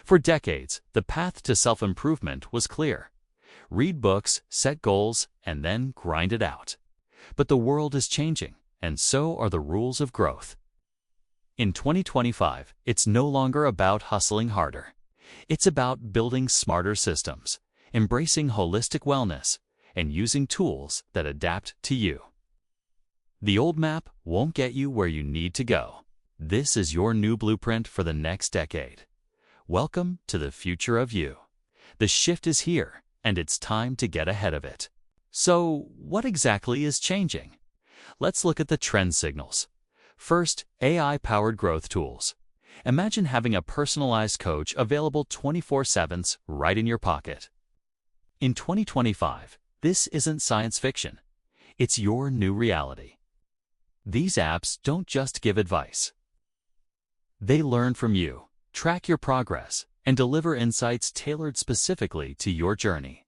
For decades, the path to self-improvement was clear. Read books, set goals, and then grind it out. But the world is changing, and so are the rules of growth. In 2025, it's no longer about hustling harder. It's about building smarter systems, embracing holistic wellness, and using tools that adapt to you. The old map won't get you where you need to go. This is your new blueprint for the next decade. Welcome to the future of you. The shift is here, and it's time to get ahead of it. So, what exactly is changing? Let's look at the trend signals. First, AI-powered growth tools. Imagine having a personalized coach available 24/7 right in your pocket. In 2025, this isn't science fiction. It's your new reality. These apps don't just give advice. They learn from you, track your progress, and deliver insights tailored specifically to your journey.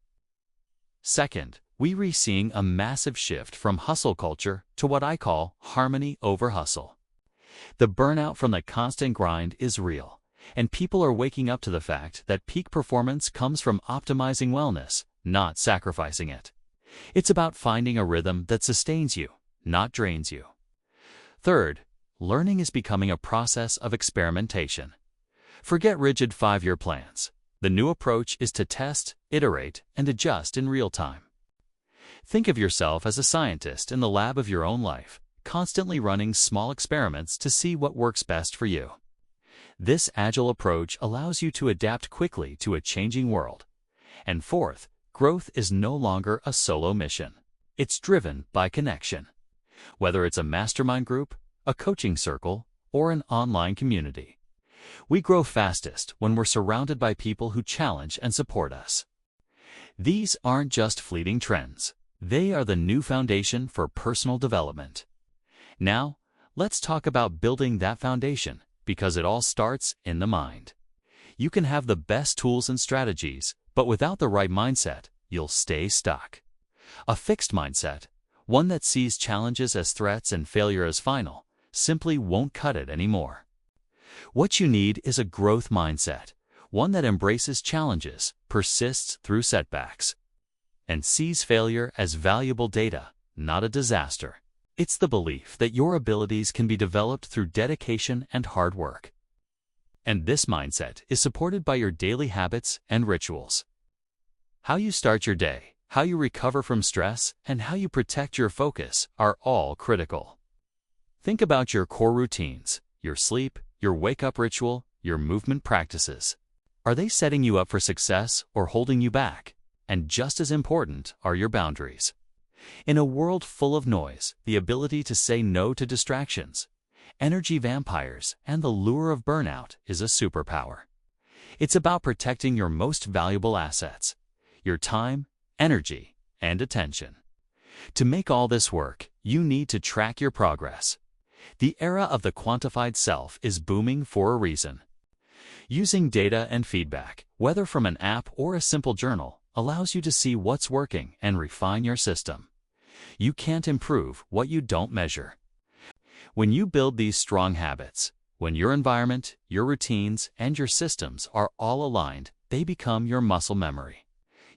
Second, we're seeing a massive shift from hustle culture to what I call harmony over hustle. The burnout from the constant grind is real, and people are waking up to the fact that peak performance comes from optimizing wellness, not sacrificing it. It's about finding a rhythm that sustains you, not drains you. Third, learning is becoming a process of experimentation. Forget rigid 5-year plans. The new approach is to test, iterate, and adjust in real time. Think of yourself as a scientist in the lab of your own life, constantly running small experiments to see what works best for you. This agile approach allows you to adapt quickly to a changing world. And fourth, growth is no longer a solo mission. It's driven by connection. Whether it's a mastermind group, a coaching circle, or an online community. We grow fastest when we're surrounded by people who challenge and support us. These aren't just fleeting trends. They are the new foundation for personal development. Now, let's talk about building that foundation, because it all starts in the mind. You can have the best tools and strategies, but without the right mindset, you'll stay stuck. A fixed mindset, one that sees challenges as threats and failure as final, simply won't cut it anymore. What you need is a growth mindset, one that embraces challenges, persists through setbacks, and sees failure as valuable data, not a disaster. It's the belief that your abilities can be developed through dedication and hard work. And this mindset is supported by your daily habits and rituals. How you start your day, how you recover from stress, and how you protect your focus are all critical. Think about your core routines, your sleep, your wake-up ritual, your movement practices. Are they setting you up for success or holding you back? And just as important are your boundaries. In a world full of noise, the ability to say no to distractions, energy vampires, and the lure of burnout is a superpower. It's about protecting your most valuable assets, your time, energy, and attention. To make all this work, you need to track your progress. The era of the quantified self is booming for a reason. Using data and feedback, whether from an app or a simple journal, allows you to see what's working and refine your system. You can't improve what you don't measure. When you build these strong habits, when your environment, your routines, and your systems are all aligned, they become your muscle memory.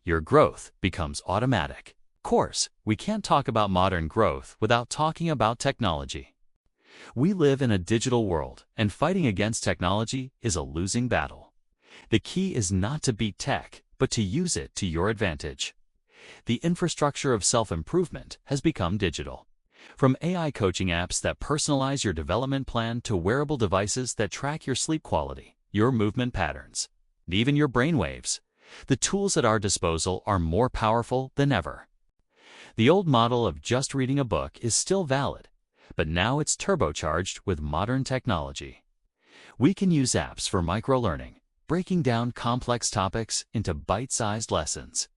Your growth becomes automatic. Of course, we can't talk about modern growth without talking about technology. We live in a digital world, and fighting against technology is a losing battle. The key is not to beat tech, but to use it to your advantage. The infrastructure of self-improvement has become digital. From AI coaching apps that personalize your development plan to wearable devices that track your sleep quality, your movement patterns, and even your brain waves, the tools at our disposal are more powerful than ever. The old model of just reading a book is still valid, but now it's turbocharged with modern technology. We can use apps for microlearning, breaking down complex topics into bite-sized lessons.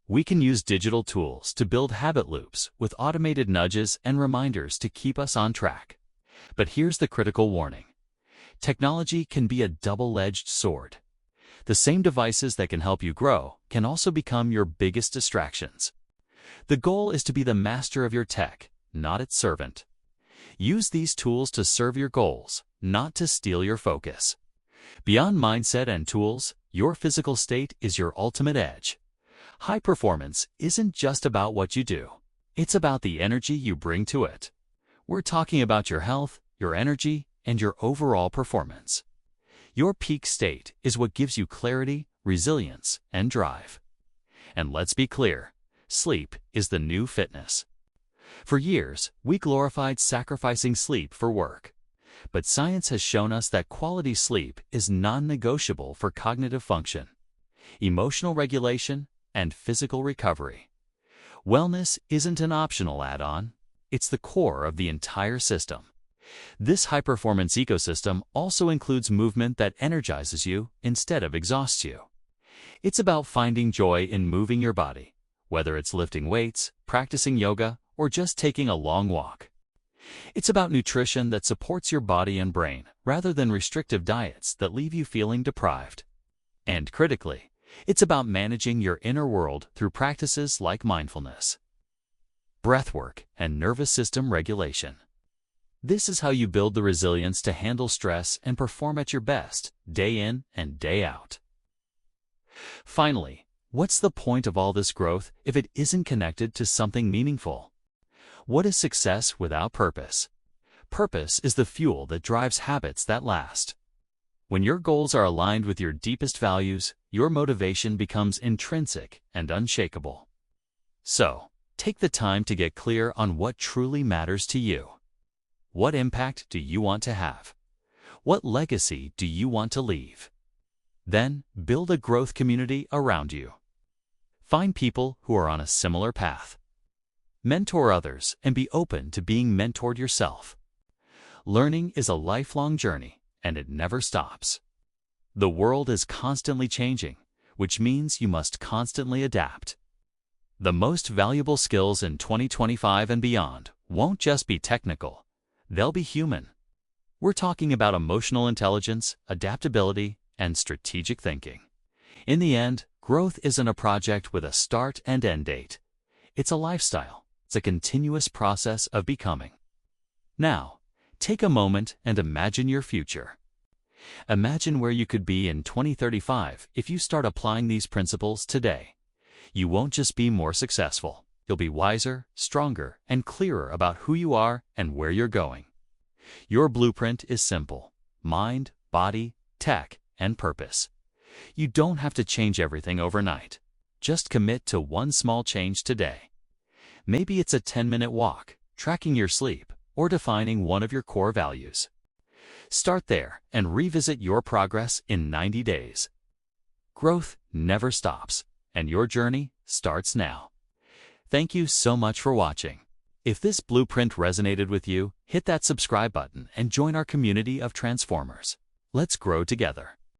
We can use digital tools to build habit loops with automated nudges and reminders to keep us on track. But here's the critical warning. Technology can be a double-edged sword. The same devices that can help you grow can also become your biggest distractions. The goal is to be the master of your tech, not its servant. Use these tools to serve your goals, not to steal your focus. Beyond mindset and tools, your physical state is your ultimate edge. High performance isn't just about what you do. It's about the energy you bring to it. We're talking about your health, your energy, and your overall performance. Your peak state is what gives you clarity, resilience, and drive. And let's be clear, sleep is the new fitness. For years, we glorified sacrificing sleep for work. But science has shown us that quality sleep is non-negotiable for cognitive function, emotional regulation, and physical recovery. Wellness isn't an optional add-on, it's the core of the entire system. This high-performance ecosystem also includes movement that energizes you instead of exhausts you. It's about finding joy in moving your body, whether it's lifting weights, practicing yoga, or just taking a long walk. It's about nutrition that supports your body and brain, rather than restrictive diets that leave you feeling deprived. And critically, it's about managing your inner world through practices like mindfulness, breathwork, and nervous system regulation. This is how you build the resilience to handle stress and perform at your best, day in and day out. Finally, what's the point of all this growth if it isn't connected to something meaningful? What is success without purpose? Purpose is the fuel that drives habits that last. When your goals are aligned with your deepest values, your motivation becomes intrinsic and unshakable. So, take the time to get clear on what truly matters to you. What impact do you want to have? What legacy do you want to leave? Then, build a growth community around you. Find people who are on a similar path. Mentor others and be open to being mentored yourself. Learning is a lifelong journey, and it never stops. The world is constantly changing, which means you must constantly adapt. The most valuable skills in 2025 and beyond won't just be technical, they'll be human. We're talking about emotional intelligence, adaptability, and strategic thinking. In the end, growth isn't a project with a start and end date. It's a lifestyle. It's a continuous process of becoming. Now, take a moment and imagine your future. Imagine where you could be in 2035 if you start applying these principles today. You won't just be more successful. You'll be wiser, stronger, and clearer about who you are and where you're going. Your blueprint is simple: mind, body, tech, and purpose. You don't have to change everything overnight. Just commit to one small change today. Maybe it's a 10-minute walk, tracking your sleep, or defining one of your core values. Start there and revisit your progress in 90 days. Growth never stops, and your journey starts now. Thank you so much for watching. If this blueprint resonated with you, hit that subscribe button and join our community of transformers. Let's grow together.